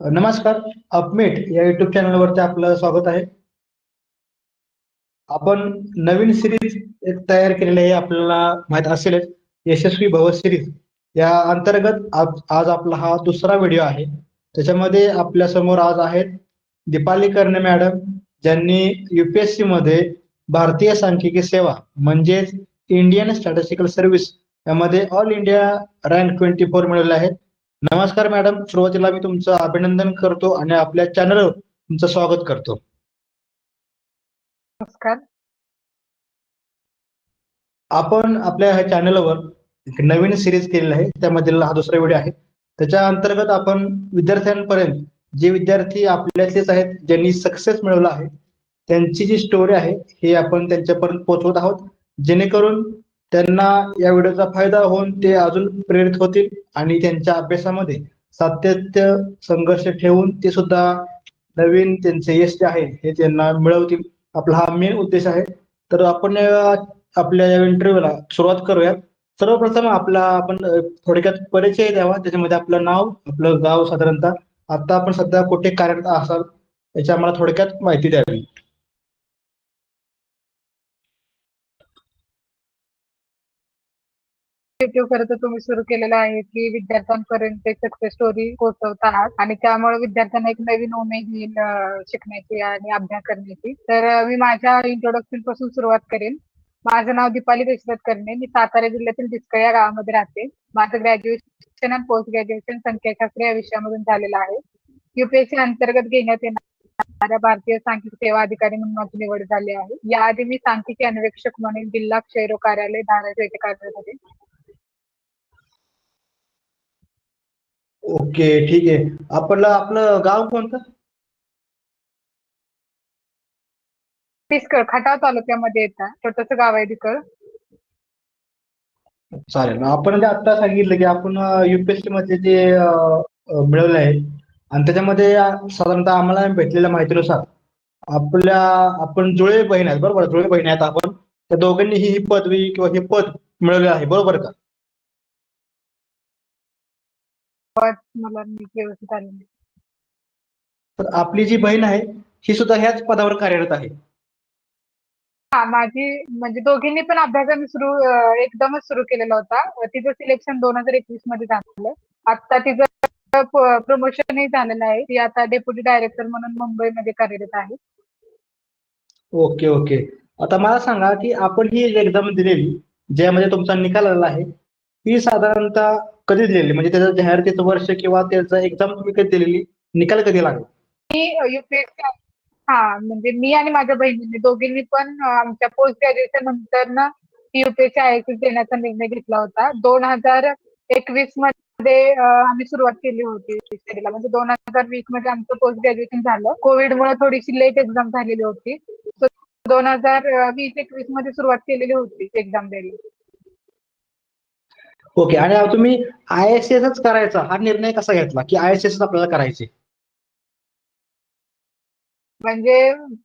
नमस्कार. अपमेट या युट्यूब चॅनलवरती आपलं स्वागत आहे. आपण नवीन सिरीज एक तयार केलेली आहे, आपल्याला माहित असेलच, यशस्वी भव सिरीज. या अंतर्गत आज आपला हा दुसरा व्हिडिओ आहे. त्याच्यामध्ये आपल्या समोर आज आहेत दीपाली कर्णे मॅडम, ज्यांनी UPSC मध्ये भारतीय सांख्यिकी सेवा म्हणजेच इंडियन स्टॅटिस्टिकल सर्व्हिस यामध्ये ऑल इंडिया रँक 24 मिळवले आहेत. नमस्कार मॅडम, सुरुवातीला मी तुमचं अभिनंदन करतो आणि आपल्या चॅनलवर तुमचं स्वागत करतो. नमस्कार. आपण आपल्या ह्या चॅनलवर एक नवीन सिरीज केलेली आहे, त्यामधील हा दुसरा व्हिडिओ आहे. त्याच्या अंतर्गत आपण विद्यार्थ्यांपर्यंत, जे विद्यार्थी आपल्यातलेच आहेत ज्यांनी सक्सेस मिळवला आहे, त्यांची जी स्टोरी आहे हे आपण त्यांच्यापर्यंत पोहोचवत आहोत, जेणेकरून त्यांना या व्हिडिओचा फायदा होऊन ते अजून प्रेरित होतील आणि त्यांच्या अभ्यासामध्ये सातत्य संघर्ष ठेवून ते सुद्धा नवीन त्यांचे यश जे आहे हे त्यांना मिळवतील. आपला हा मेन उद्देश आहे. तर आपण आपल्या या इंटरव्ह्यूला सुरुवात करूयात. सर्वप्रथम आपण थोडक्यात परिचय द्यावा, त्याच्यामध्ये आपलं नाव, आपलं गाव, साधारणतः आता आपण सध्या कुठे कार्यरत असाल याची आम्हाला थोडक्यात माहिती द्यावी. युट्यूब खरं तर तुम्ही सुरू केलेलं आहे की विद्यार्थ्यांपर्यंत सक्सेस स्टोरी पोहोचवत आहात आणि त्यामुळे विद्यार्थ्यांना एक नवीन उमेद येईल शिकण्याची आणि अभ्यास करण्याची. तर मी माझ्या इंट्रोडक्शन पासून सुरुवात करेन. माझं नाव दीपाली दशरथ कर्णे. मी सातारा जिल्ह्यातील डिस्कळ या गावामध्ये राहते. माझं ग्रॅज्युएशन आणि पोस्ट ग्रॅज्युएशन संख्याशास्त्र या विषयामधून झालेलं आहे. UPSC अंतर्गत घेण्यात येणाऱ्या भारतीय सांख्यिकी सेवा अधिकारी म्हणून माझी निवड झाली आहे. याआधी मी सांख्यिकी अन्वेषक म्हणून जिल्हा क्षयरोग कार्यालय धाराशिव येथे कार्यरत होते. ओके, ठीक आहे. आपलं गाव कोणतं? डिस्कळ खटाव तालुक्यामध्ये येतं. छोटंसं गाव आहे डिस्कळ. चालेल. आपण जे आता सांगितलं की आपण UPSC मध्ये जे मिळवले आहे आणि त्याच्यामध्ये साधारणतः आम्हाला भेटलेल्या माहितीनुसार आपण जुळे बहीण आहेत, बरोबर? जुळे बहीण आहेत आपण. त्या दोघांनी ही पदवी किंवा हे पद मिळवले आहे, बरोबर का? मला नीट व्यवस्थित आलं नाही. तर आपली जी बहीण आहे ही सुद्धा ह्याच पदावर कार्यरत आहे. हा, माझी म्हणजे दोघींनी पण अभ्यास आम्ही एकदमच सुरू केलेला होता. तिचं सिलेक्शन 2021 मध्ये झालं. आता तिचं प्रमोशनही झालेलं आहे. ती आता डेप्युटी डायरेक्टर म्हणून मुंबईमध्ये कार्यरत आहे. Okay okay. आता मला सांगा की आपण ही एक्झाम दिलेली, ज्यामध्ये तुमचा निकाल आला आहे, ही साधारणतः कधी दिलेली, म्हणजे त्याचं जाहिरातीचं वर्ष किंवा त्याचं एक्झाम तुम्ही कधी दिलेली, निकाल कधी लागला? मी UPSC म्हणजे मी आणि माझ्या बहिणीने दोघींनी पण आमच्या पोस्ट ग्रॅज्युएशन नंतर ना UPSC IAS देण्याचा निर्णय घेतला होता. 2021 मध्ये आम्ही सुरुवात केली होती स्टडीला. म्हणजे 2020 मध्ये आमचं पोस्ट ग्रॅज्युएशन झालं. कोविडमुळे थोडीशी लेट एक्झाम झालेली होती. 2020-21 मध्ये सुरुवात केलेली होती एक्झाम द्यायला. ओके. आणि तुम्ही IASच करायचा हा निर्णय कसा घेतला की IASच आपल्याला करायचे? म्हणजे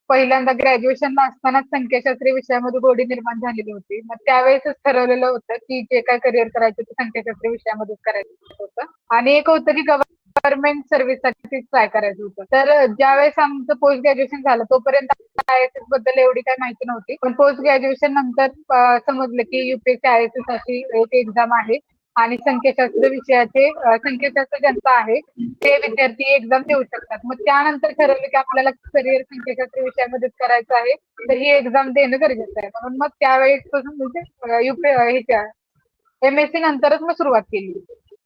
पहिल्यांदा ग्रॅज्युएशनला असतानाच संख्याशास्त्री विषयामध्ये गोडी निर्माण झालेली होती. मग त्यावेळेसच ठरवलेलं होतं की जे काय करिअर करायचं ते संख्याशास्त्री विषयामध्येच करायचं होतं. आणि एक होतं की गव्हर्नमेंट सर्व्हिससाठी ट्राय करायचं होतं. तर ज्यावेळेस आमचं पोस्ट ग्रॅज्युएशन झालं तोपर्यंत IAS बद्दल एवढी काही माहिती नव्हती. पण पोस्ट ग्रॅज्युएशन नंतर समजलं की UPSC IAS अशी एक एक्झाम आहे आणि संख्याशास्त्र विषयाचे संख्याशास्त्र ज्यांचं आहे ते विद्यार्थी एक्झाम देऊ शकतात. मग त्यानंतर ठरवलं की आपल्याला करिअर संख्याशास्त्र विषयामध्येच करायचं आहे, तर ही एक्झाम देणं गरजेचं आहे. म्हणून मग त्यावेळेसपासून म्हणजे MSc नंतरच मग सुरुवात केली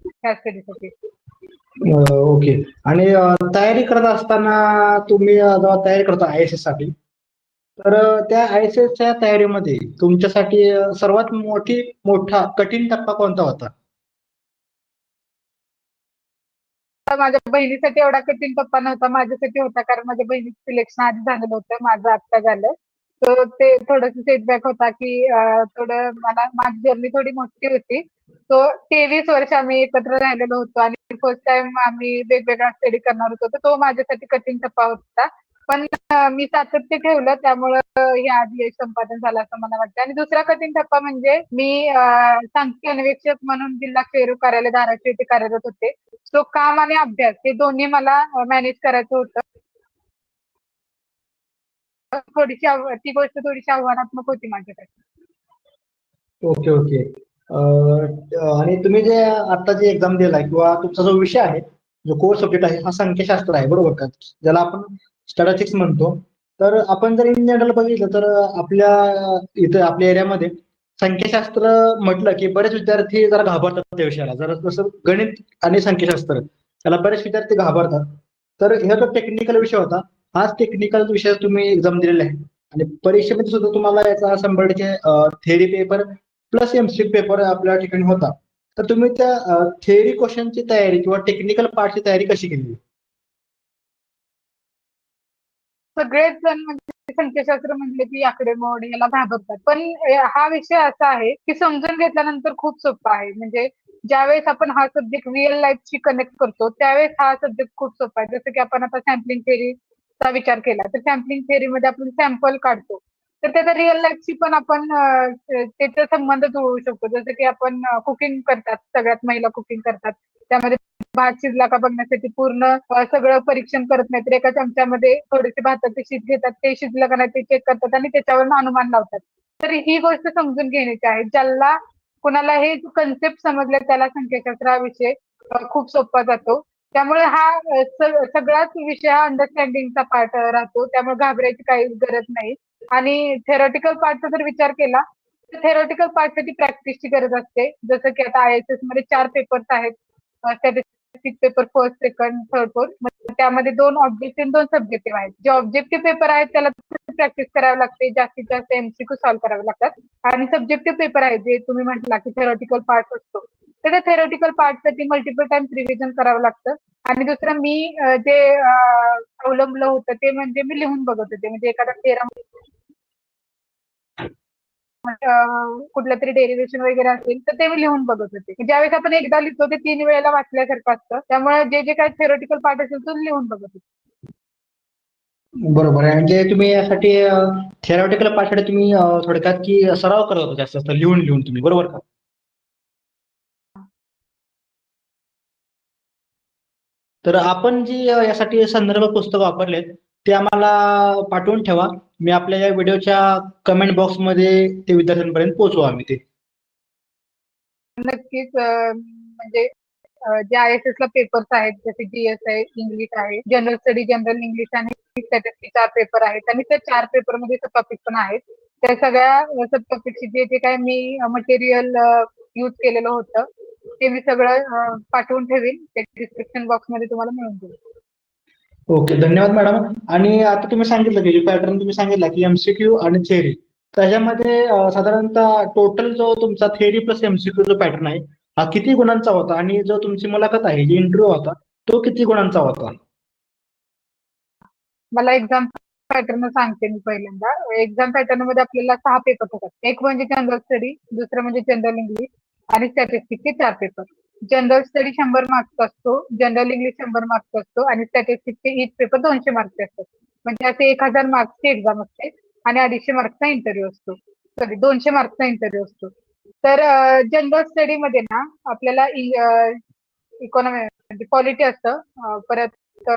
त्या स्टडीसाठी. ओके. आणि तयारी करत असताना तुम्ही जेव्हा तयारी करता IAS साठी, तर त्या IAS च्या तयारीमध्ये तुमच्यासाठी सर्वात मोठा कठीण टप्पा कोणता होता? माझ्या बहिणीसाठी एवढा कठीण टप्पा नव्हता, माझ्यासाठी होता. कारण माझ्या बहिणीचं सिलेक्शन आधी झालेलं होतं, माझं आत्ता झालं. तर ते थोडंसं सेटबॅक होता की थोडं माझी जर्नी थोडी मोठी होती. तो 23 वर्ष आम्ही एकत्र राहिलेलो होतो आणि फर्स्ट टाइम आम्ही वेगवेगळा स्टडी करणार होतो. तर तो माझ्यासाठी कठीण टप्पा होता. पण मी सातत्य ठेवलं त्यामुळं हे आज यश संपादन झालं असं मला वाटतं. आणि दुसरा कठीण टप्पा म्हणजे मी सांख्यिकी अन्वेषक म्हणून जिल्हा पेरू कार्यालय धाराशिव येथे कार्यरत होते. तो काम आणि अभ्यास हे दोन्ही मला मॅनेज करायचं होतं. ती गोष्ट थोडीशी आव्हानात्मक होती माझ्यासाठी. Okay okay. आणि तुम्ही जे आता जी एक्झाम दिलाय किंवा तुमचा जो विषय आहे, जो कोर्स सब्जेक्ट आहे, हा संख्याशास्त्र आहे, बरोबर का? ज्याला आपण स्टॅटिस्टिक्स म्हणतो. तर आपण जर इन जनरल बघितलं तर आपल्या इथे आपल्या एरियामध्ये संख्याशास्त्र म्हटलं की बरेच विद्यार्थी जरा घाबरतात त्या विषयाला. जरा जसं गणित आणि संख्याशास्त्र त्याला बरेच विद्यार्थी घाबरतात. तर हा जो टेक्निकल विषय होता, हाच टेक्निकल विषय तुम्ही एक्झाम दिलेला आहे आणि परीक्षेमध्ये सुद्धा तुम्हाला याचा 100% theory paper plus MCQ paper आपल्या ठिकाणी होता. तर तुम्ही त्या थेअरी क्वेश्चनची तयारी किंवा टेक्निकल पार्टची तयारी कशी केली? सगळेच जण म्हणजे संख्याशास्त्र म्हटले की आकडेमोड याला घाबरतात. पण हा विषय असा आहे की समजून घेतल्यानंतर खूप सोपा आहे. म्हणजे ज्यावेळेस आपण हा सब्जेक्ट रिअल लाईफशी कनेक्ट करतो त्यावेळेस हा सब्जेक्ट खूप सोपा आहे. जसं की आपण आता सॅम्पलिंग थेअरीचा विचार केला तर सॅम्पलिंग थेअरीमध्ये आपण सॅम्पल काढतो. तर त्याचा रिअल लाईफशी पण आपण त्याचा संबंध जुळवू शकतो. जसं की आपण कुकिंग करतात, सगळ्यात महिला कुकिंग करतात. त्यामध्ये भात शिजला का बघण्यासाठी पूर्ण सगळं परीक्षण करत नाही तर एका चमच्यामध्ये थोडेसे भाताचे शीत घेतात, ते शिजलं का नाही ते चेक करतात आणि त्याच्यावर अनुमान लावतात. तर ही गोष्ट समजून घेण्याची आहे. ज्याला कुणाला हे कन्सेप्ट समजले त्याला संख्याशास्त्र हा विषय खूप सोपा जातो. त्यामुळे हा सगळाच विषय हा अंडरस्टँडिंगचा पार्ट राहतो. त्यामुळे घाबरायची काही गरज नाही. आणि थेरॉटिकल पार्टचा जर विचार केला तर थेरॉटिकल पार्टसाठी प्रॅक्टिसची गरज असते. जसं की आता ISS मध्ये 4 पेपर्स आहेत. Statistics paper first, second, third, fourth. त्यामध्ये 2 ऑब्जेक्टिव्ह 2 सब्जेक्टिव्ह आहेत. जे ऑब्जेक्टिव्ह पेपर आहेत त्याला प्रॅक्टिस करावी लागते. जास्तीत जास्त MCQ सॉल्व्ह करावे लागतात. आणि सब्जेक्टिव्ह पेपर आहे जे तुम्ही म्हटला की थेरॉटिकल पार्ट असतो. तर त्या थेरॉटिकल पार्टसाठी मल्टिपल टाइम्स रिव्हिजन करावं लागतं. आणि दुसरं मी जे अवलंबलं होतं ते म्हणजे मी लिहून बघत होते. म्हणजे एखादा थेरम कुठलं तरी डेरिव्हेशन वगैरे असेल तर ते मी लिहून बघत होते. ज्यावेळेस आपण एकदा लिहितो ते 3 वेळेला वाचल्यासारखं असतं. त्यामुळे जे जे काही थेरॉटिकल पार्ट असेल तो लिहून बघत होते. बरोबर आहे. म्हणजे तुम्ही यासाठी थेरॉटिकल पार्टसाठी तुम्ही थोडक्यात की सराव करत होता जास्त लिहून लिहून तुम्ही, बरोबर का? तर आपण जी यासाठी संदर्भ पुस्तक वापरलेत ते आम्हाला पाठवून ठेवा. मी आपल्या या व्हिडिओच्या कमेंट बॉक्समध्ये ते विद्यार्थ्यांपर्यंत पोहोचवू आम्ही ते. नक्कीच म्हणजे जे ISS ला पेपर्स आहेत जसे GS आहे, इंग्लिश आहे, जनरल स्टडी, जनरल इंग्लिश आणि स्टॅटिस्टिक्स 4 पेपर आहेत आणि त्या 4 पेपरमध्ये सब टॉपिक पण आहेत. त्या सगळ्या सब टॉपिकची जे जे काही मी मटेरियल यूज केलेलं होतं ते मी सगळं पाठवून ठेवीन. ते डिस्क्रिप्शन बॉक्समध्ये तुम्हाला मिळून जाईल. ओके, धन्यवाद मॅडम. आणि आता तुम्ही सांगितलं की जो पॅटर्न तुम्ही सांगितला की एमसीक्यू आणि थेअरी, त्याच्यामध्ये साधारणतः टोटल जो तुमचा थेअरी प्लस एमसीक्यू जो पॅटर्न आहे हा किती गुणांचा होता आणि जो तुमची मुलाखत आहे जी इंटरव्ह्यू होता तो किती गुणांचा होता? मला एक्झाम पॅटर्न सांगते मी पहिल्यांदा. एक्झाम पॅटर्न मध्ये आपल्याला 6 पेपर होतात. एक म्हणजे जनरल स्टडी, दुसरं म्हणजे जनरल इंग्लिश आणि स्टॅटिस्टिक्सचे 4 पेपर. जनरल स्टडी 100 मार्क्सचा असतो, जनरल इंग्लिश 100 मार्क्सचा असतो आणि स्टॅटिस्टिक्सचे ईच पेपर 200 मार्क्सचे असतात. म्हणजे असे 1000 मार्क्सची एक्झाम असते आणि 250 मार्क्सचा इंटरव्ह्यू असतो. सॉरी 200 मार्क्सचा इंटरव्ह्यू असतो. तर जनरल स्टडी मध्ये ना आपल्याला इकॉनॉमी म्हणजे पॉलिटी असतं, परत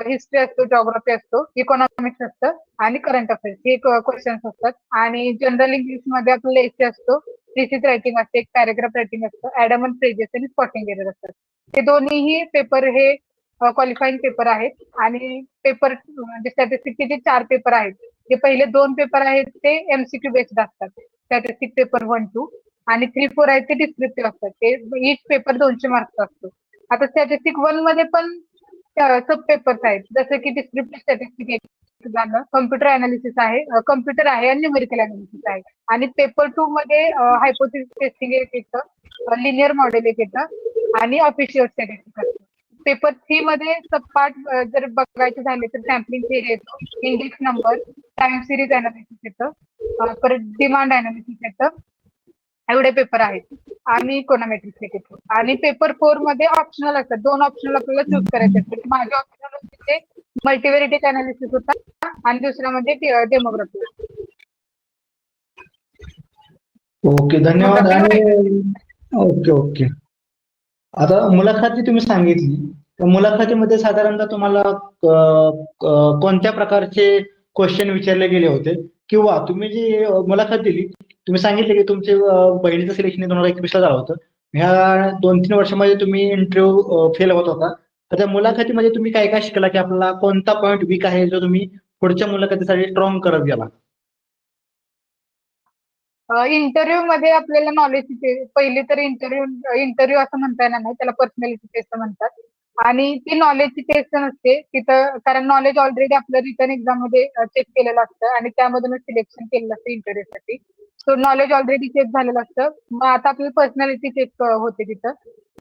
हिस्ट्री असतो, जॉग्राफी असतो, इकॉनॉमिक्स असतं आणि करंट अफेअर्स हे क्वेश्चन्स असतात. आणि जनरल इंग्लिश मध्ये आपल्याला एसे असतो, थिसिस रायटिंग असते, एक पॅराग्राफ रायटिंग असतं, ऍडम अँड फ्रेजेस आणि स्पॉटिंग एरर असतात. हे दोन्हीही पेपर हे क्वालिफाईंग पेपर आहेत. आणि पेपर म्हणजे स्टॅटिस्टिक्सचे जे 4 पेपर आहेत जे पहिले 2 पेपर आहेत ते MCQ बेस्ड असतात. स्टॅटिस्टिक पेपर 1, 2 आणि 3, 4 आहेत ते डिस्क्रिप्टिव्ह असतात. ते ईच पेपर 200 मार्क्सचा असतो. आता स्टॅटिस्टिक 1 मध्ये पण सब पेपर्स आहेत जसे की डिस्क्रिप्टिव्ह स्टॅटिस्टिक एक झालं, कम्प्युटर अनालिसिस आहे, कम्प्युटर आहे आणि न्यूमेरिकल अनालिसिस आहे. आणि पेपर 2 मध्ये हायपोथेसिस टेस्टिंग एक येतं, लिनियर मॉडेल एक येतं आणि ऑफिशियल स्टॅटिस्टिक असतं. पेपर 3 मध्ये सबपार्ट जर बघायचे झाले तर सॅम्पलिंग थिअरी येतो, index number, time series analysis येतं, परत डिमांड अनालिसिस येतं. एवढे पेपर आहेत. आणि इकॉनॉमेट्रिक्स एक येतो. आणि पेपर 4 मध्ये ऑप्शनल असतात. 2 ऑप्शनल आपल्याला चूज करायचे असतात. माझे ऑप्शनल होते ते मल्टीव्हेरिएट अनालिसिस होता आणि दुसरा म्हणजे डेमोग्राफी. ओके, धन्यवाद. आणि ओके ओके. आता मुलाखत जी तुम्ही सांगितली, त्या मुलाखतीमध्ये साधारणतः तुम्हाला कोणत्या प्रकारचे क्वेश्चन विचारले गेले होते, किंवा तुम्ही जी मुलाखत दिली, तुम्ही सांगितले की तुमचे बहिणीचं सिलेक्शन 2021 झालं होतं. ह्या 2-3 वर्षामध्ये तुम्ही इंटरव्ह्यू फेल होत होता. तर त्या मुलाखतीमध्ये तुम्ही काय काय शिकला, की आपला कोणता पॉईंट वीक आहे जो तुम्ही पुढच्या मुलाखतीसाठी स्ट्रॉंग करत गेला? इंटरव्ह्यू मध्ये आपल्याला नॉलेजची पहिली तर इंटरव्ह्यू असं म्हणता येणार नाही, त्याला पर्सनॅलिटी टेस्ट म्हणतात. आणि ती नॉलेजची टेस्ट नसते तिथं, कारण नॉलेज ऑलरेडी आपलं रिटर्न एक्झाम मध्ये चेक केलेलं असतं आणि त्यामधूनच सिलेक्शन केलेलं असतं इंटरव्ह्यूसाठी. सो नॉलेज ऑलरेडी चेक झालेलं असतं. मग आता आपली पर्सनॅलिटी चेक होते तिथं.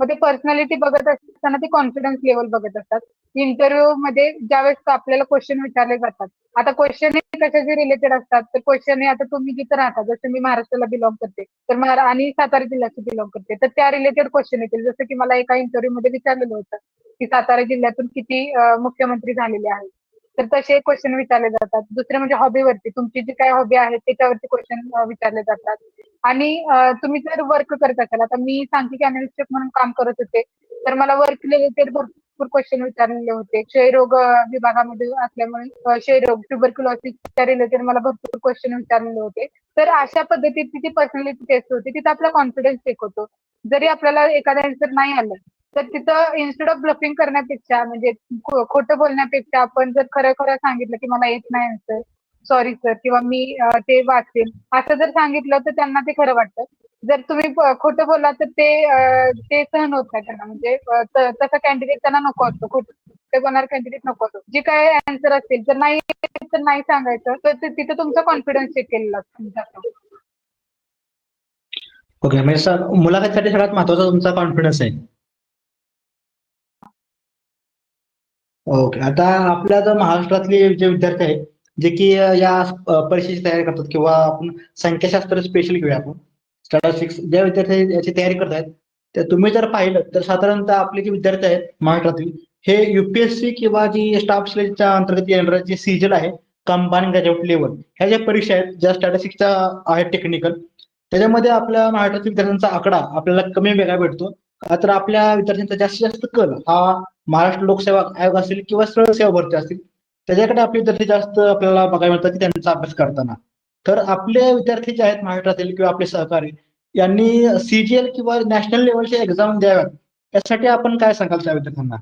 मग ते पर्सनॅलिटी बघत असताना ते कॉन्फिडन्स लेवल बघत असतात. इंटरव्ह्यू मध्ये ज्यावेळेस आपल्याला क्वेश्चन विचारले जातात, आता क्वेश्चन हे कशाशी रिलेटेड असतात, तर क्वेश्चन हे आता तुम्ही जिथं राहता, जसं मी महाराष्ट्राला बिलॉंग करते तर आणि सातारा जिल्ह्याशी बिलॉंग करते, तर त्या रिलेटेड क्वेश्चन येतील. जसं की मला एका इंटरव्ह्यू मध्ये विचारलेलं होतं की सातारा जिल्ह्यातून किती मुख्यमंत्री झालेले आहेत, तर तसे क्वेश्चन विचारले जातात. दुसरे म्हणजे हॉबीवरती, तुमची जी काय हॉबी आहे त्याच्यावरती क्वेश्चन विचारले जातात. आणि तुम्ही जर वर्क करत असाल, आता मी सांख्यिकी अनलिस्ट म्हणून काम करत होते, तर मला वर्क रिलेटेड भरपूर क्वेश्चन विचारलेले होते. क्षयरोग विभागामध्ये असल्यामुळे क्षयरोग, ट्युबरक्युलोसिसच्या रिलेटेड मला भरपूर क्वेश्चन विचारलेले होते. तर अशा पद्धतीची ती पर्सनॅलिटी टेस्ट होती, तिथं आपला कॉन्फिडन्स चेक होतो. जरी आपल्याला एखादा आन्सर नाही आलं, तर तिथं इन्स्टेड ऑफ ब्लफिंग करण्यापेक्षा, म्हणजे खोटं बोलण्यापेक्षा, आपण जर खरं खरं सांगितलं की मला येत नाही आन्सर, सॉरी सर, किंवा मी ते वाचेन, असं जर सांगितलं तर त्यांना ते खरं वाटतं. जर तुम्ही खोटं बोलला तर ते सहन होत नाही त्यांना, म्हणजे तसा कॅन्डिडेट त्यांना नको असतो, खोटं बोलणार कॅन्डिडेट नको असतो. जे काय आन्सर असतील तर नाही सांगायचं, तर तिथं तुमचा कॉन्फिडन्स चेक केलेला असतो. ओके, म्हणजे सर मुलाखतीसाठी सगळ्यात महत्वाचा तुमचा कॉन्फिडन्स आहे. ओके. आता आपल्या जर महाराष्ट्रातले जे विद्यार्थी आहेत, जे की या परीक्षेची तयारी करतात, किंवा आपण संख्याशास्त्र स्पेशल घेऊया आपण, स्टॅटिस्टिक्स, ज्या विद्यार्थी याची तयारी करतायत, तर तुम्ही जर पाहिलं तर साधारणतः आपले जे विद्यार्थी आहेत महाराष्ट्रातील, हे युपीएससी किंवा जी स्टाफ सिलेक्शनच्या अंतर्गत येणारं जे सीजल आहे, कंबाईन ग्रॅज्युएट लेवल, ह्या ज्या परीक्षा आहेत ज्या स्टॅटिस्टिक्सच्या आहेत टेक्निकल, त्याच्यामध्ये आपल्या महाराष्ट्रातील विद्यार्थ्यांचा आकडा आपल्याला कमी वेगळा भेटतो. तर आपल्या विद्यार्थ्यांचा जास्तीत जास्त कल हा महाराष्ट्र लोकसेवा आयोग असेल किंवा सरळ सेवा भरती असतील, त्याच्याकडे आपले विद्यार्थी जास्त आपल्याला बघायला मिळतात की त्यांचा अभ्यास करताना. तर आपले विद्यार्थी जे आहेत महाराष्ट्रातील किंवा आपले सहकारी, यांनी सीजीएल किंवा नॅशनल लेवलच्या एक्झाम द्याव्यात, यासाठी आपण काय सांगाल त्या विद्यार्थ्यांना?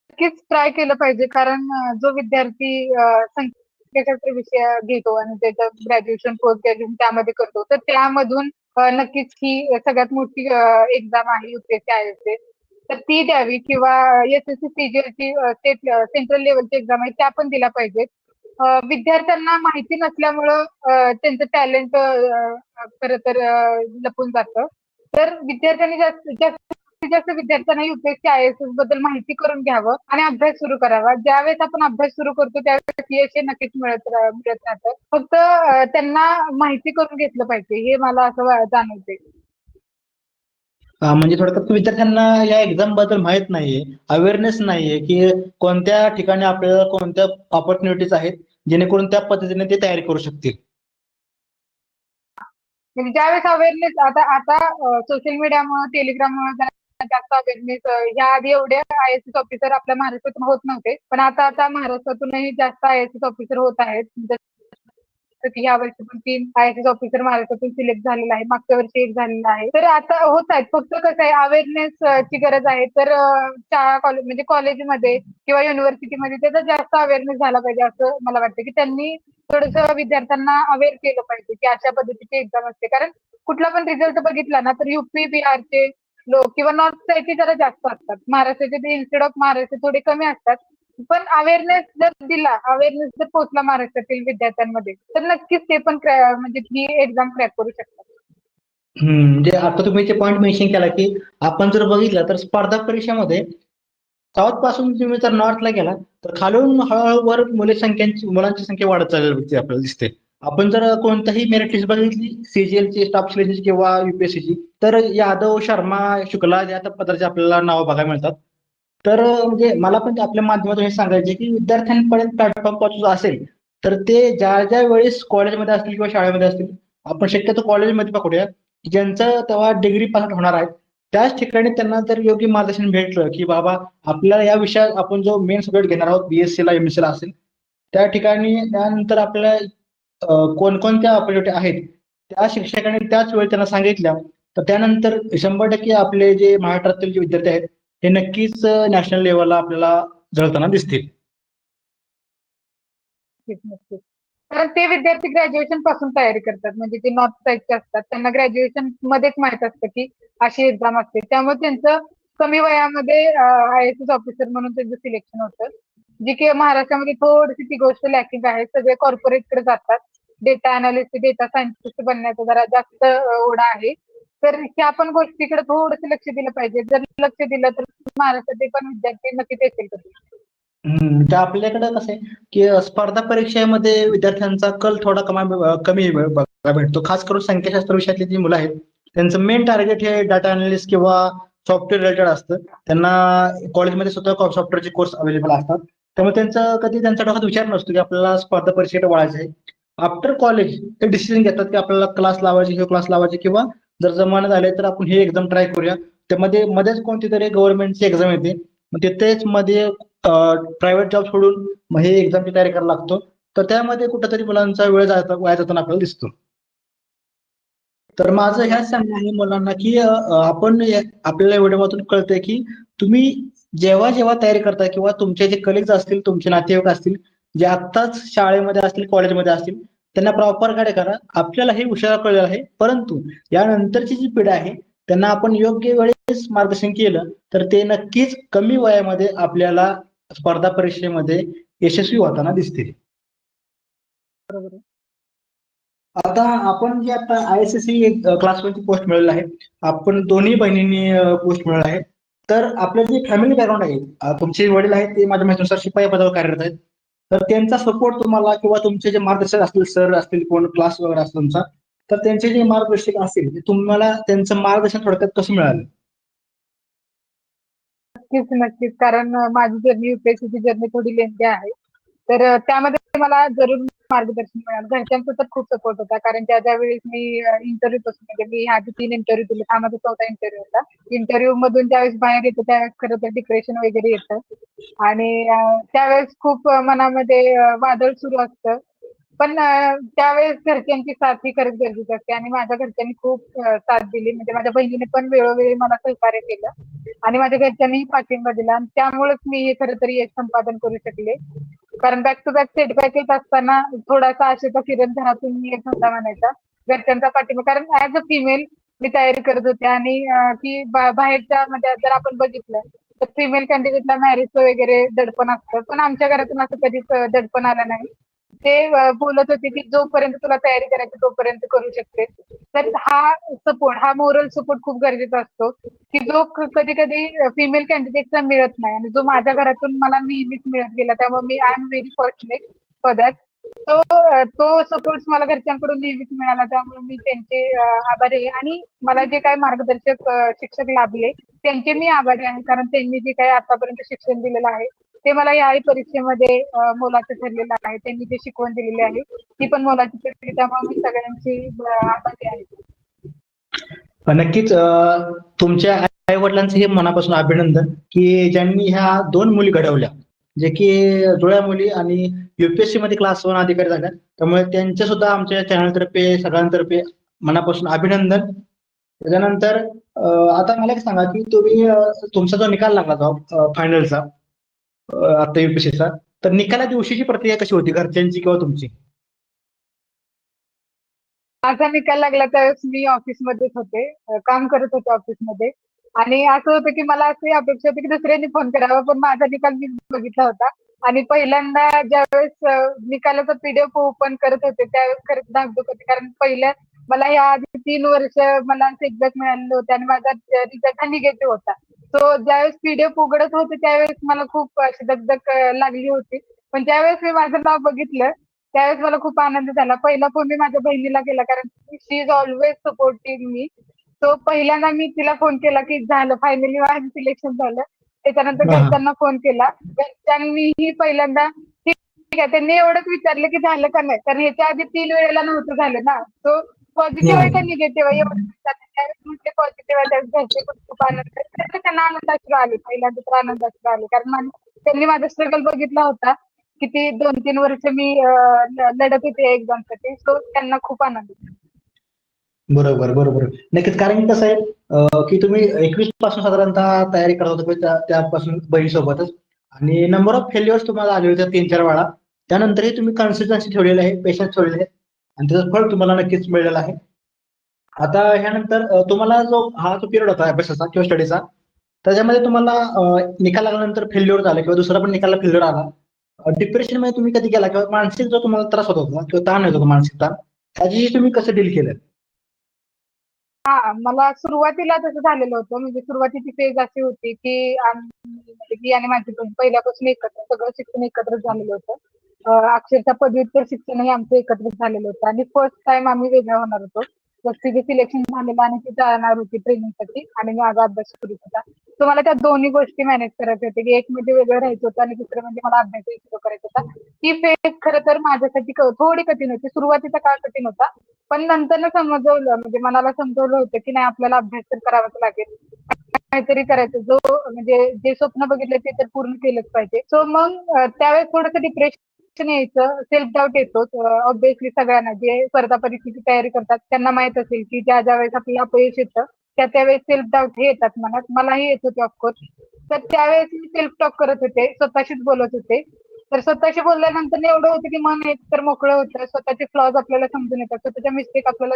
नक्कीच ट्राय केलं पाहिजे, कारण जो विद्यार्थी संख्याशास्त्र विषय घेतो आणि त्याचं ग्रॅज्युएशन, पोस्ट ग्रॅज्युएशन त्यामध्ये करतो, तर त्यामधून नक्कीच ही सगळ्यात मोठी एक्झाम आहे युपीएससी आयएसएस, तर ती द्यावी, किंवा एसएससी सीजीएलची स्टेट सेंट्रल लेवलची एक्झाम आहे त्या पण दिल्या पाहिजेत. विद्यार्थ्यांना माहिती नसल्यामुळं त्यांचं टॅलेंट खरं तर लपून जातं. तर विद्यार्थ्यांनी जास्तीत जास्त विद्यार्थ्यांना युपीएससी आयएसएस बद्दल माहिती करून घ्यावं आणि अभ्यास सुरू करावा. ज्यावेळेस आपण अभ्यास सुरू करतो त्यावेळेस यश हे नक्कीच मिळत राहतं. फक्त त्यांना माहिती करून घेतलं पाहिजे, हे मला असं जाणवते. म्हणजे थोडक्यात विद्यार्थ्यांना या एक्झाम बद्दल माहित नाहीये, अवेअरनेस नाहीये की कोणत्या ठिकाणी आपल्याला कोणत्या ऑपॉर्च्युनिटीज आहेत, जेणेकरून त्या पद्धतीने ते तयारी करू शकतील. म्हणजे ज्यावेळेस अवेअरनेस, आता आता सोशल मीडियामुळे, टेलिग्राममुळे जास्त अवेअरनेस, ह्या आधी एवढे आयएसएस ऑफिसर आपल्या महाराष्ट्रातून होत नव्हते, पण आता महाराष्ट्रातूनही जास्त आयएसएस ऑफिसर होत आहेत. जसं की ह्या वर्षी पण 3 आयएसएस ऑफिसर महाराष्ट्रातून सिलेक्ट झालेला आहे, मागच्या वर्षी 1 झालेला आहे. तर आता होत आहेत, फक्त कसं आहे, अवेअरनेस ची गरज आहे. तर शाळा कॉलेज, म्हणजे कॉलेजमध्ये किंवा युनिव्हर्सिटीमध्ये त्याचा जास्त अवेअरनेस झाला पाहिजे, असं मला वाटतं की त्यांनी थोडंसं विद्यार्थ्यांना अवेअर केलं पाहिजे की अशा पद्धतीची एक्झाम असते. कारण कुठला पण रिझल्ट बघितला ना, तर युपी बिहारचे लोक किंवा नॉर्थ साईडचे जरा जास्त असतात, महाराष्ट्राचे ते इन्स्टेड ऑफ महाराष्ट्र थोडे कमी असतात. पण अवेअरनेस जर दिला, अवेअरनेस जर पोहोचला महाराष्ट्रातील विद्यार्थ्यांमध्ये, तर नक्कीच ते पण म्हणजे ही एक्झाम क्रॅक करू शकतात. म्हणजे आता तुम्ही ते पॉईंट मेन्शन केला की आपण जर बघितलं तर स्पर्धा परीक्षेमध्ये साऊथ पासून तुम्ही जर नॉर्थला गेला, तर खालून हळूहळू वर मुलांची संख्या वाढत चाललेली होती आपल्याला दिसते. आपण जर कोणताही मेरिट लिस्ट बघितली, सीजीएलची, स्टाफ सिलेक्शनची किंवा युपीएससीची, तर यादव, शर्मा, शुक्ला या पदाचे आपल्याला नावं बघायला मिळतात. तर म्हणजे मला पण आपल्या माध्यमातून हे सांगायचे की विद्यार्थ्यांपर्यंत प्लॅटफॉर्म पोहोचायचा असेल तर ते ज्या ज्या वेळेस कॉलेजमध्ये असतील किंवा शाळेमध्ये असतील, आपण शक्यतो कॉलेजमध्ये पकडूया, की ज्यांचं तेव्हा डिग्री पास होणार आहे, त्याच ठिकाणी त्यांना जर योग्य मार्गदर्शन भेटलं की बाबा आपल्याला या विषयात आपण जो मेन सब्जेक्ट घेणार आहोत, BSc ला MSc ला असेल, त्या ठिकाणी त्यानंतर आपल्याला कोणकोणत्या ऑपॉर्च्युनिटी आहेत त्या शिक्षकांनी त्याच वेळी त्यांना सांगितल्या, तर त्यानंतर 100% आपले जे महाराष्ट्रातील जे विद्यार्थी आहेत हे नक्कीच नॅशनल लेवलला आपल्याला जळताना दिसतील. नक्कीच, नक्कीच. कारण ते विद्यार्थी ग्रॅज्युएशन पासून तयारी करतात. म्हणजे जे नॉर्थ साईडचे असतात त्यांना ग्रॅज्युएशन मध्येच माहित असतं की अशी एक्झाम असते. त्यामुळे त्यांचं कमी वयामध्ये IAS ऑफिसर म्हणून त्यांचं सिलेक्शन होतं. जी की महाराष्ट्रामध्ये थोडीशी ती गोष्ट लॅकिंग आहे. सगळे कॉर्पोरेटकडे जातात. डेटा अनालिस्ट, डेटा सायंटिस्ट बनण्याचा जरा जास्त ओढा आहे. तर ह्या पण गोष्टीकडे थोडंसं लक्ष दिलं पाहिजे. जर लक्ष दिलं तर महाराष्ट्रातील पण विद्यार्थी नक्कीच येतील. म्हणजे आपल्याकडे कसं आहे की स्पर्धा परीक्षेमध्ये विद्यार्थ्यांचा कल थोडा कमी बघायला भेटतो. खास करून संख्याशास्त्र विषयातली जी मुलं आहेत त्यांचं मेन टार्गेट हे डाटा अनालिस्ट किंवा सॉफ्टवेअर रिलेटेड असतं. त्यांना कॉलेजमध्ये सुद्धा सॉफ्टवेअरचे कोर्स अवेलेबल असतात. त्यामुळे कधी त्यांच्या डोक्यात विचार नसतो की आपल्याला स्पर्धा परीक्षेकडे वळायचं आहे. आफ्टर कॉलेज ते डिसिजन घेतात की आपल्याला क्लास लावायचे, हे क्लास लावायचे किंवा जर जमाना झाले तर आपण हे एक्झाम ट्राय करूया. त्यामध्ये मध्येच कोणती तरी गव्हर्नमेंटची एक्झाम येते. मग तिथेच मध्ये प्रायव्हेट जॉब सोडून मग हे एक्झामची तयारी करायला लागतो. तर त्यामध्ये कुठेतरी मुलांचा वेळ वाया जाताना आपल्याला दिसतो. तर माझं ह्याच सांगणं आहे मुलांना की आपल्याला या व्हिडिओमधून कळतंय की तुम्ही जेव्हा जेव्हा तयारी करताय किंवा तुमचे जे कलिग्स असतील, तुमचे नातेवाईक असतील, जे आत्ताच शाळेमध्ये असतील, कॉलेजमध्ये असतील, त्यांना प्रॉपर गाईड करा. आपल्याला हे उशिरा कळलेलं आहे, परंतु यानंतरची जी पिढी आहे त्यांना आपण योग्य वेळेस मार्गदर्शन केलं तर ते नक्कीच कमी वयामध्ये आपल्याला स्पर्धा परीक्षेमध्ये यशस्वी होताना दिसतील. बरोबर आहे. आता आपण जे आता ISSC क्लास 1 ची पोस्ट मिळालेली आहे. आपण दोन्ही बहिणींनी पोस्ट मिळाली आहे. तर आपलं जे फॅमिली बॅकग्राऊंड आहे, तुमचे वडील आहेत ते माझ्या माहितीनुसार शिपाई पदावर कार्यरत आहेत. तर त्यांचा सपोर्ट तुम्हाला किंवा तुमचे जे मार्गदर्शक असतील, सर असतील, कोण क्लास वगैरे असेल तुमचा, तर त्यांचे जे मार्गदर्शक असतील ते तुम्हाला त्यांचं मार्गदर्शन थोडक्यात कसं मिळालं? नक्कीच, नक्कीच. कारण माझी जर्नी UPSCची जर्नी थोडी लेंथी आहे. तर त्यामध्ये मला जरूर मार्गदर्शन मिळालं. घरच्यांचा तर खूप सपोर्ट होता. कारण ज्या वेळेस मी इंटरव्ह्यू पासून म्हणजे मी आधी 3 इंटरव्ह्यू दिले. हा माझा 4था इंटरव्ह्यू होता. इंटरव्ह्यू मधून ज्यावेळेस बाहेर येतो त्यावेळेस खरं तर डिप्रेशन वगैरे येतं. आणि त्यावेळेस खूप मनामध्ये वादळ सुरू असतं. पण त्यावेळेस घरच्यांची साथ ही खरंच गरजेची असते आणि माझ्या घरच्यांनी खूप साथ दिली. म्हणजे माझ्या बहिणीने पण वेळोवेळी मला सहकार्य केलं आणि माझ्या घरच्यांनीही पाठिंबा दिला आणि त्यामुळेच मी हे खरं तर यश संपादन करू शकले. कारण बॅक टू बॅक सेटबॅक येत असताना थोडासा आशेचा किरण घरातून मी येत होता म्हणायचा. घरच्यांचा पाठिंबा कारण ऍज अ फिमेल मी तयारी करत होते आणि की बाहेरच्या म्हणजे जर आपण बघितलं तर फिमेल कॅन्डिडेटला मॅरेजचं वगैरे दडपण असतं. पण आमच्या घरातून असं कधीच दडपण आलं नाही. ते बोलत होते की जोपर्यंत तुला तयारी करायची तोपर्यंत करू शकते. तर हा सपोर्ट, हा मोरल सपोर्ट खूप गरजेचा असतो. की जो कधी-कधी फिमेल कॅन्डिडेटला मिळत नाही आणि जो माझ्या घरातून मला नेहमीच मिळत गेला. त्यामुळे मी I am very fortunate for that. तो सपोर्ट मला घरच्यांकडून नेहमीच मिळाला. त्यामुळे मी त्यांचे आभारी आहे आणि मला जे काही मार्गदर्शक शिक्षक लाभले त्यांचे मी आभारी आहे. कारण त्यांनी जे काही आतापर्यंत शिक्षण दिलेलं आहे ते मला याही परीक्षेमध्ये मोलाचं ठरलेलं आहे. त्यांनी जे शिकवण दिलेली आहे ती पण मोलाची ठरली. त्यामुळे मी सगळ्यांची आभारी आहे. नक्कीच तुमच्या आई वडिलांचं हे मनापासून अभिनंदन की ज्यांनी ह्या 2 मुली घडवल्या, जे की जुळ्या मुली आणि UPSC मध्ये क्लास 1 अधिकारी झाल्या. त्यामुळे त्यांचे सुद्धा आमच्या चॅनलतर्फे सगळ्यांतर्फे मनापासून अभिनंदन. त्याच्यानंतर आता मला एक सांगा की तुम्ही तुमचा जो निकाल लागला जॉब फायनलचा आता UPSCचा, तर निकाला दिवशीची प्रक्रिया कशी होती घरच्यांची किंवा तुमची? माझा निकाल लागला त्यावेळेस मी ऑफिसमध्येच होते. काम करत होते ऑफिसमध्ये आणि असं होतं की मला अशी अपेक्षा होती की दुसऱ्यांनी फोन करावा, पण माझा निकाल मीच बघितला होता. आणि पहिल्यांदा ज्यावेळेस निकालाचा PDF ओपन करत होते त्यावेळेस खरंच धाकधूक होती. कारण मला या आधी 3 वर्ष मला फीडबॅक मिळालेले होते आणि माझा रिझल्ट हा निगेटिव्ह होता. सो ज्यावेळेस PDF उघडत होते त्यावेळेस मला खूप अशी दगदग लागली होती. पण ज्यावेळेस मी माझं नाव बघितलं त्यावेळेस मला खूप आनंद झाला. पहिला फोन मी माझ्या बहिणीला केला कारण शी इज ऑलवेज सपोर्टिव्ह मी. सो पहिल्यांदा मी तिला फोन केला की झालं फायनली माझं सिलेक्शन झालं. त्याच्यानंतर हा, हा. घरच्यांना फोन केला. घरच्यांनीही पहिल्यांदा ठीक आहे त्यांनी एवढंच विचारलं की झालं का नाही, कारण ह्याच्या आधी 3 वेळेला नव्हतं झालं ना. तो पॉझिटिव्ह आहे का हम्म. निगेटिव्ह आहे एवढं विचारलं. त्यावेळेस म्हटले पॉझिटिव्ह आहे. त्यावेळेस घरचे पण खूप आनंद त्यावेळेस त्यांना आनंदाश्रू आले. पहिल्यांदा तर आनंदाश्रू आले, कारण त्यांनी माझा स्ट्रगल बघितला होता. किती 2-3 वर्ष मी लढत होते एक्झामसाठी. सो त्यांना खूप आनंद. बरोबर, बरोबर. नक्कीच. कारण की कसं आहे की तुम्ही 21 पासून साधारणतः तयारी करत होता किंवा त्यापासून बहिणीसोबतच आणि नंबर ऑफ फेल्युअर्स तुम्हाला आले होते 3-4 वेळा. त्यानंतरही तुम्ही कन्सिस्टन्सी ठेवलेली आहे, पेशन्स ठेवलेले आहे आणि त्याचं फळ तुम्हाला नक्कीच मिळालेलं आहे. आता ह्यानंतर तुम्हाला हा जो पिरियड होता अभ्यासाचा किंवा स्टडीचा, त्याच्यामध्ये तुम्हाला निकाल लागल्यानंतर फेल्युअर झाला किंवा दुसरा पण निकाल फेल्युअर आला. डिप्रेशन मध्ये तुम्ही कधी गेला किंवा मानसिक जो तुम्हाला त्रास होत होता किंवा ताण येत होता मानसिक ताण, त्याच्याशी तुम्ही कसं डील केलं? हा, मला सुरुवातीला तसं झालेलं होतं. म्हणजे सुरुवातीची फेज अशी होती की म्हणजे मी आणि माझी बहीण पहिल्यापासून एकत्र, सगळं शिक्षण एकत्रच झालेलं होतं. अक्षरशः पदव्युत्तर शिक्षणही आमचं एकत्रच झालेलं होतं आणि फर्स्ट टाइम आम्ही वेगळं होणार होतो. तर तिचे सिलेक्शन झालेलं आणि ती जाणार होती ट्रेनिंगसाठी आणि माझा अभ्यास सुरू होता. तर मला त्या दोन्ही गोष्टी मॅनेज करायचे होते की एक म्हणजे वेगळं राहायचं होतं आणि दुसरं म्हणजे मला अभ्यासही सुरू करायचा होता. ही फेज खरं तर माझ्यासाठी थोडी कठीण होती. सुरुवातीचा काळ कठीण होता. पण नंतर समजवलं, म्हणजे मनाला समजवलं होतं की नाही आपल्याला अभ्यास तर करावाच लागेल. काहीतरी करायचं. म्हणजे जे स्वप्न बघितलं ते तर पूर्ण केलंच पाहिजे. सो मग त्यावेळेस थोडंसं डिप्रेशन यायचं, सेल्फ डाऊट येतो. ऑब्व्हियसली सगळ्यांना जे स्पर्धा परीक्षेची तयारी करतात त्यांना माहित असेल की ज्या वेळेस आपल्याला अपयश येतं त्यावेळेस सेल्फ डाऊट हे येतात मनात. मलाही येत होते ऑफकोर्स. तर त्यावेळेस मी सेल्फ टॉक करत होते, स्वतःशीच बोलत होते. तर स्वतःशी बोलल्यानंतर एवढं होतं की मन एक तर मोकळं होतं. स्वतःचे फ्लॉज आपल्याला समजून येतात, स्वतःच्या मिस्टेक आपल्याला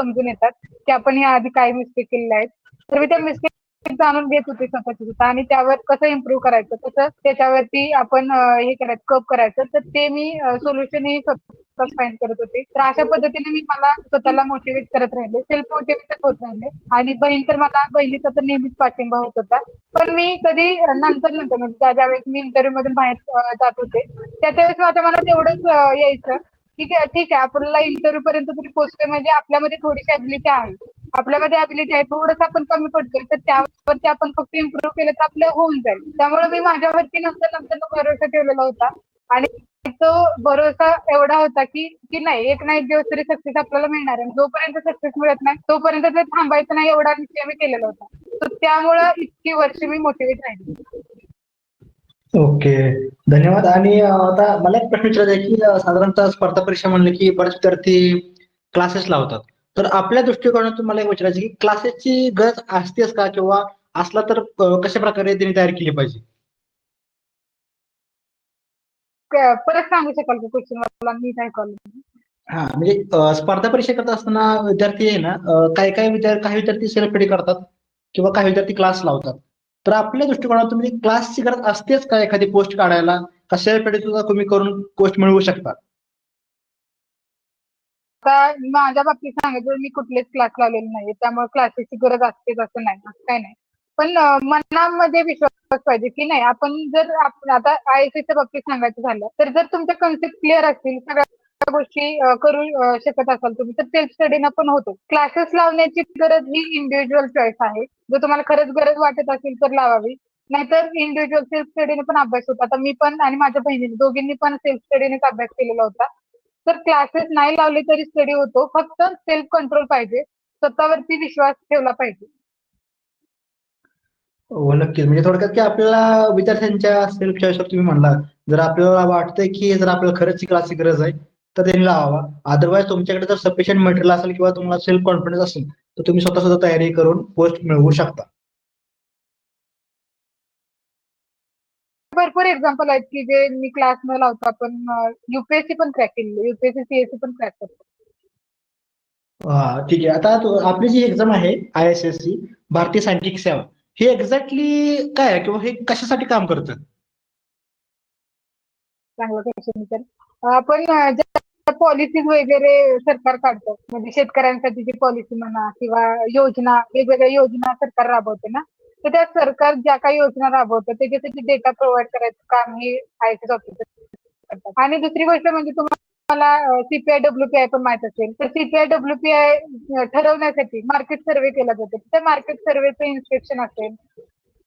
समजून येतात की आपण या आधी काय मिस्टेक केलेल्या आहेत. तर मी त्या मिस्टेक जाणून घेत होते स्वतःची स्वतः आणि त्यावर कसं इम्प्रूव्ह करायचं, कसं त्याच्यावरती आपण हे करायचं, कप करायचं. तर ते मी सोल्युशनही स्वतःच फाइंड करत होते. तर अशा पद्धतीने मी मला स्वतःला मोटिवेट करत राहिले, सेल्फ मोटिवेट होत राहिले. आणि बहीण तर मला, बहिणीचा तर नेहमीच पाठिंबा होत होता. पण मी कधी नंतर म्हणजे ज्यावेळेस मी इंटरव्ह्यू मधून बाहेर जात होते त्यावेळेस माझ्या मनात एवढंच यायचं की ठीक आहे आपल्याला इंटरव्ह्यू पर्यंत तरी पोहोचतोय, म्हणजे आपल्यामध्ये थोडीशी ऍबिलिटी आहे. आपल्यामध्ये ऍबिलिटी आहे, थोडंसं आपण कमी पडतोय तर त्यावरती आपण फक्त इम्प्रूव्ह केलं तर आपलं होऊन जाईल. त्यामुळे मी माझ्यावरती नंतर भरोसा ठेवलेला होता आणि तो भरोसा एवढा होता की की नाही, एक ना एक दिवस तरी सक्सेस आपल्याला मिळणार आहे. जोपर्यंत सक्सेस मिळत नाही तोपर्यंत ते थांबायचं नाही, एवढा निश्चय मी केलेला होता. तर त्यामुळं इतकी वर्ष मी मोटिवेट राहिली. ओके. धन्यवाद. आणि आता मला एक प्रश्न विचारायचा आहे की साधारणतः स्पर्धा परीक्षा म्हणलं की बरेच विद्यार्थी क्लासेस लावतात. तर आपल्या दृष्टिकोनातून मला एक विचारायचं आहे की क्लासेसची गरज असतेच का किंवा असला तर कशा प्रकारे त्यांनी तयारी केली पाहिजे? परत सांगू शकाल का क्वेश्चन मला? मी काय कॉल. हां, म्हणजे स्पर्धा परीक्षा करत असताना विद्यार्थी आहे ना, काही विद्यार्थी सेल्फ स्टडी करतात किंवा काही विद्यार्थी क्लास लावतात. तर आपल्या दृष्टिकोनातून म्हणजे क्लासची गरज असतेच का एखादी पोस्ट काढायला? का सेल्फ स्टडी सुद्धा तुम्ही करून पोस्ट मिळवू शकता? आता माझ्या बाबतीत सांगायचं, मी कुठलेच क्लास लावलेले नाहीये, त्यामुळे क्लासेसची गरज असतेच असं नाही, असं काही नाही. पण मनामध्ये विश्वास पाहिजे की नाही, आपण जर आता आय-एस-च्या बाबतीत सांगायचं झालं तर जर तुमच्या कन्सेप्ट क्लिअर असतील, सगळ्या गोष्टी करू शकत असाल तुम्ही, तर सेल्फ स्टडीनं पण होतो. क्लासेस लावण्याची गरज ही इंडिव्हिज्युअल चॉईस आहे. जर तुम्हाला खरंच गरज वाटत असेल तर लावावी, नाहीतर इंडिव्हिज्युअल सेल्फ स्टडीने पण अभ्यास होतो. आता मी पण आणि माझ्या बहिणीने दोघींनी पण सेल्फ स्टडीनेच अभ्यास केलेला होता. तर क्लासेस नाही लावले तरी स्टडी होतो, फक्त सेल्फ कंट्रोल पाहिजे, स्वतःवरती विश्वास ठेवला पाहिजे. हो, नक्कीच. म्हणजे थोडक्यात की आपल्याला विद्यार्थ्यांच्या सेल्फ चॉईसवर तुम्ही म्हणलात. जर आपल्याला वाटतंय की जर आपल्याला खरंच क्लासची गरज आहे, तर त्यांनी लावावा. अदरवाईज तुमच्याकडे जर सफिशियंट मटेरियल असेल किंवा तुम्हाला सेल्फ कॉन्फिडन्स असेल, तर तुम्ही स्वतः तयारी करून पोस्ट मिळवू शकता. भरपूर एक्झाम्पल आहेत की जे मी क्लास न लावता आपण युपीएससी पण क्रॅक केलेली, युपीएससी सीएससी पण क्रॅक करतो. ठीक आहे. आता आपली जी एक्झाम आहे ISSC, भारतीय सांख्यिकी सेवा, हे एक्झॅक्टली काय आहे किंवा हे कशासाठी काम करतं? चांगला क्वेश्चन तर आपण ज्या पॉलिसीज वगैरे सरकार काढतं, म्हणजे शेतकऱ्यांसाठीची पॉलिसी म्हणा किंवा योजना, वेगवेगळ्या योजना सरकार राबवते ना, तर त्या सरकार ज्या काही योजना राबवतं त्याच्यासाठी डेटा प्रोव्हाइड करायचं काम हे आय-एस ऑफिसर करतात. आणि दुसरी गोष्ट म्हणजे तुम्हाला सीपीआय डब्ल्यूपीआय पण माहित असेल, तर सीपीआय डब्ल्यूपीआय ठरवण्यासाठी मार्केट सर्व्हे केला जातो. त्या मार्केट सर्व्हेचं इन्स्पेक्शन असेल,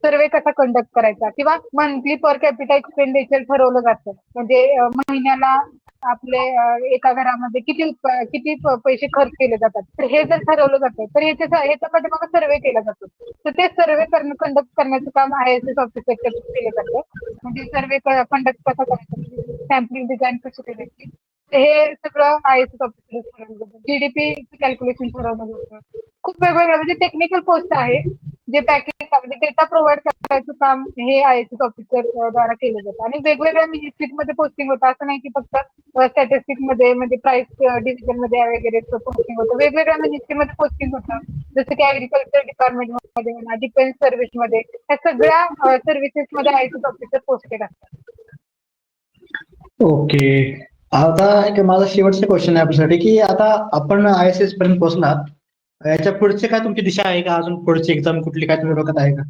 सर्वे कसा कंडक्ट करायचा किंवा मंथली पर कॅपिटा एक्सपेंडिचर ठरवलं जातं. म्हणजे महिन्याला आपले एका घरामध्ये किती किती पैसे खर्च केले जातात. तर हे जर ठरवलं जातं तर ह्याच्या पाठीमागे सर्वे केला जातो. तर ते सर्वे कंडक्ट करण्याचं काम ISS ऑफिसरच्या केलं जातं. म्हणजे सर्वे कंडक्ट कसा करायचा, सॅम्पलिंग डिझाईन कशी करायची, हे सगळं ISS ऑफिसर ठरवलं जातं. GDP कॅल्क्युलेशन ठरवलं जातं. खूप वेगवेगळं म्हणजे टेक्निकल पोस्ट आहे जे पॅकेज म्हणजे डेटा प्रोव्हाइड करायचं काम हे ISS ऑफिसर द्वारा केलं जातं. आणि वेगवेगळ्या मिनिस्ट्रीज मध्ये पोस्टिंग होतं. असं नाही की फक्त स्टॅटिस्टिक मध्ये म्हणजे प्राइस डिव्हिजन मध्ये वगैरे पोस्टिंग होतं. वेगवेगळ्या मिनिस्ट्री मध्ये पोस्टिंग होतं. जसं की ऍग्रिकल्चर डिपार्टमेंट मध्ये म्हणा, डिफेन्स सर्व्हिस मध्ये, या सगळ्या सर्व्हिसेस मध्ये ISS ऑफिसर पोस्टेड असतात. ओके. आता एक माझा शेवटचा क्वेश्चन आहे आपल्यासाठी की आता आपण ISS पर्यंत पोहोचलात. याच्या पुढचे काय तुमची दिशा आहे का? अजून पुढची एक्झाम कुठली काय तुम्ही डोक्यात आहे का?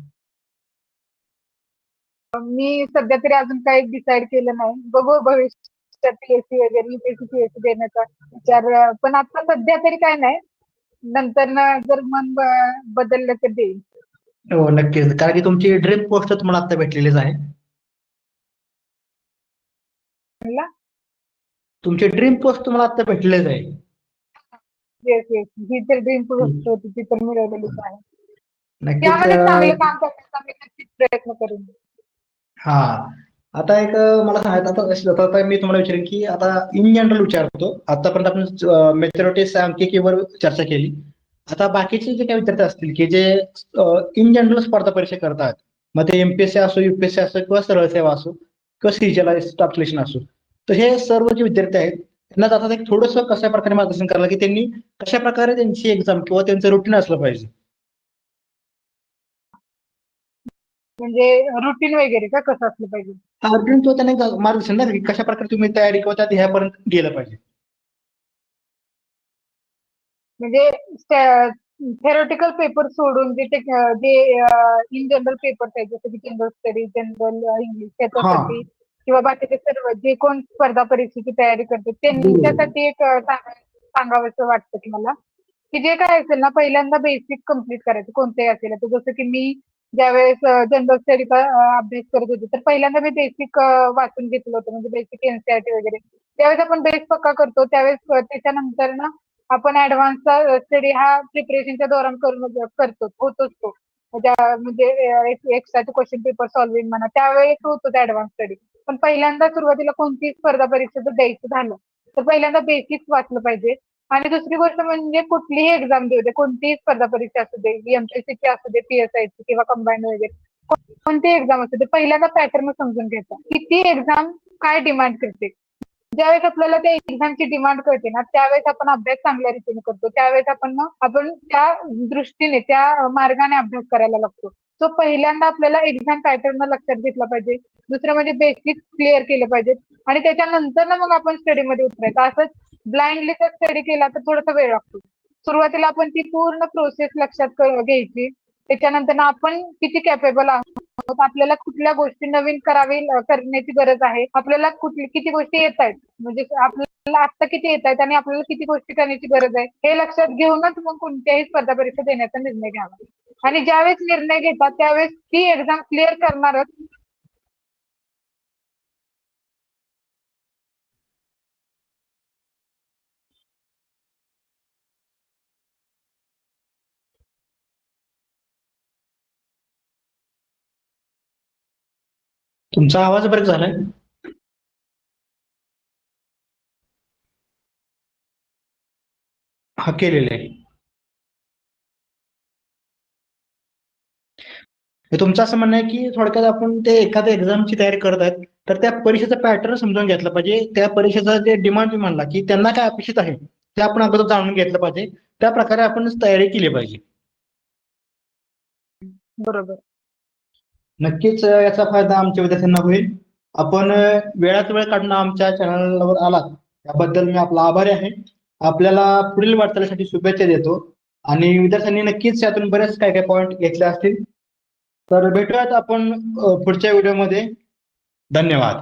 मी सध्या तरी अजून काही डिसाईड केलं नाही. बघू भविष्यात PSC वगैरे UPSC PSC देण्याचा विचार, पण आता सध्या तरी काय नाही. नंतर जर मन बदललं तर देईल. हो नक्कीच, कारण की तुमची ड्रीम पोस्ट तुम्हाला आता भेटलेलीच आहे. म्हणला तुमची ड्रीम पोस्ट तुम्हाला आता भेटलेलीच आहे. येस येस, जी तर ड्रीम पोस्ट होती ती तर मिळवलेलीच आहे. नक्कीच. त्यामध्ये चांगलं काम करण्याचा मी नक्कीच प्रयत्न करेन. हा. आता एक मला सांगायचं आता मी तुम्हाला विचारेन की आता इन जनरल विचारतो. आतापर्यंत आपण मेजॉरिटी सांख्यिकीवर चर्चा केली. आता बाकीचे जे काही विद्यार्थी असतील की जे इन जनरल स्पर्धा परीक्षा करतात, मग ते MPSC असो, UPSC असो किंवा सरळ सेवा असो किंवा CGL स्टाफ सिलेक्शन असो, तर हे सर्व जे विद्यार्थी आहेत त्यांना जातात एक थोडंसं कशा प्रकारे मार्गदर्शन करायला की त्यांनी कशा प्रकारे त्यांची एक्झाम किंवा त्यांचं रुटीन असलं पाहिजे. म्हणजे रुटीन वगैरे का कसं असलं पाहिजे. रुटीन किंवा त्यांना एक मार्गदर्शन ना की कशा प्रकारे तुम्ही तयारी किंवा त्यात ह्यापर्यंत गेलं पाहिजे. म्हणजे थेरोटिकल पेपर सोडून जे इन जनरल पेपर्स आहेत जसं की जनरल स्टडी, जनरल इंग्लिश, हा. त्याच्यासाठी किंवा बाकीचे सर्व जे कोण स्पर्धा परीक्षेची तयारी करते त्यांच्यासाठी एक सांगावंसं वाटतं की मला, की जे काय असेल ना पहिल्यांदा बेसिक कम्प्लीट करायचं कोणतेही असेल. तर जसं की मी ज्यावेळेस जनरल स्टडीचा अभ्यास करत होते तर पहिल्यांदा मी बेसिक वाचून घेतलं होतं, म्हणजे बेसिक NCERT वगैरे. त्यावेळेस आपण बेस पक्का करतो त्यावेळेस त्याच्यानंतर ना आपण ऍडव्हान्सचा स्टडी हा प्रिपरेशनच्या दौरान होतोच तो. म्हणजे एक्स्ट्राचे क्वेश्चन पेपर सॉल्विंग म्हणा त्यावेळेस होतो ऍडव्हान्स स्टडी. पण पहिल्यांदा सुरुवातीला कोणतीही स्पर्धा परीक्षा जर द्यायचं झालं तर पहिल्यांदा बेसिक्स वाचलं पाहिजे. आणि दुसरी गोष्ट म्हणजे कुठलीही एक्झाम देऊ दे, कोणतीही स्पर्धा परीक्षा असू दे, MPSC ची असू दे, PSI ची किंवा कंबाईंड वगैरे, कोणतीही एक्झाम असू दे, पहिल्यांदा पॅटर्न समजून घ्यायचा की ती एक्झाम काय डिमांड करते. ज्यावेळेस आपल्याला त्या एक्झामची डिमांड कळते ना त्यावेळेस आपण अभ्यास चांगल्या रीतीने करतो. त्यावेळेस आपण त्या दृष्टीने त्या मार्गाने अभ्यास करायला लागतो. सो पहिल्यांदा आपल्याला एक्झाम पॅटर्न लक्षात घेतला पाहिजे. दुसरं म्हणजे बेसिक क्लिअर केलं पाहिजे आणि त्याच्यानंतर ना मग आपण स्टडीमध्ये उतरायचं. असंच ब्लाइंडली जर स्टडी केला तर थोडासा वेळ लागतो. सुरुवातीला आपण ती पूर्ण प्रोसेस लक्षात घ्यायची. त्याच्यानंतर ना आपण किती कॅपेबल आहोत, आपल्याला कुठल्या गोष्टी नवीन करण्याची गरज आहे, आपल्याला किती गोष्टी येत आहेत, म्हणजे आपल्याला आत्ता किती येत आहेत आणि आपल्याला किती गोष्टी करण्याची गरज आहे हे लक्षात घेऊनच मग कोणत्याही स्पर्धा परीक्षा देण्याचा निर्णय घ्यावा. आणि ज्यावेळेस निर्णय घेतात त्यावेळेस ती एक्झाम क्लिअर करणारच. तुमचा आवाज ब्रेक झालाय. हा केलेला आहे. हे तुमचं असं म्हणणं आहे की थोडक्यात आपण ते एखाद्या एक्झामची तयारी करत आहेत तर त्या परीक्षेचा पॅटर्न समजून घेतला पाहिजे. त्या परीक्षेचा जे डिमांड म्हणला की त्यांना काय अपेक्षित आहे ते आपण अगोदर जाणून घेतलं पाहिजे. त्या प्रकारे आपण तयारी केली पाहिजे. बरोबर. नक्कीच याचा फायदा आमच्या विद्यार्थ्यांना होईल. आपण वेळात वेळ काढून आमच्या चॅनलवर आलात याबद्दल मी आपला आभारी आहे. आपल्याला पुढील वाटचालीसाठी शुभेच्छा देतो आणि विद्यार्थ्यांनी नक्कीच यातून बरेच काय काय पॉईंट घेतले असतील. तर भेटूयात आपण पुढच्या व्हिडिओमध्ये. धन्यवाद.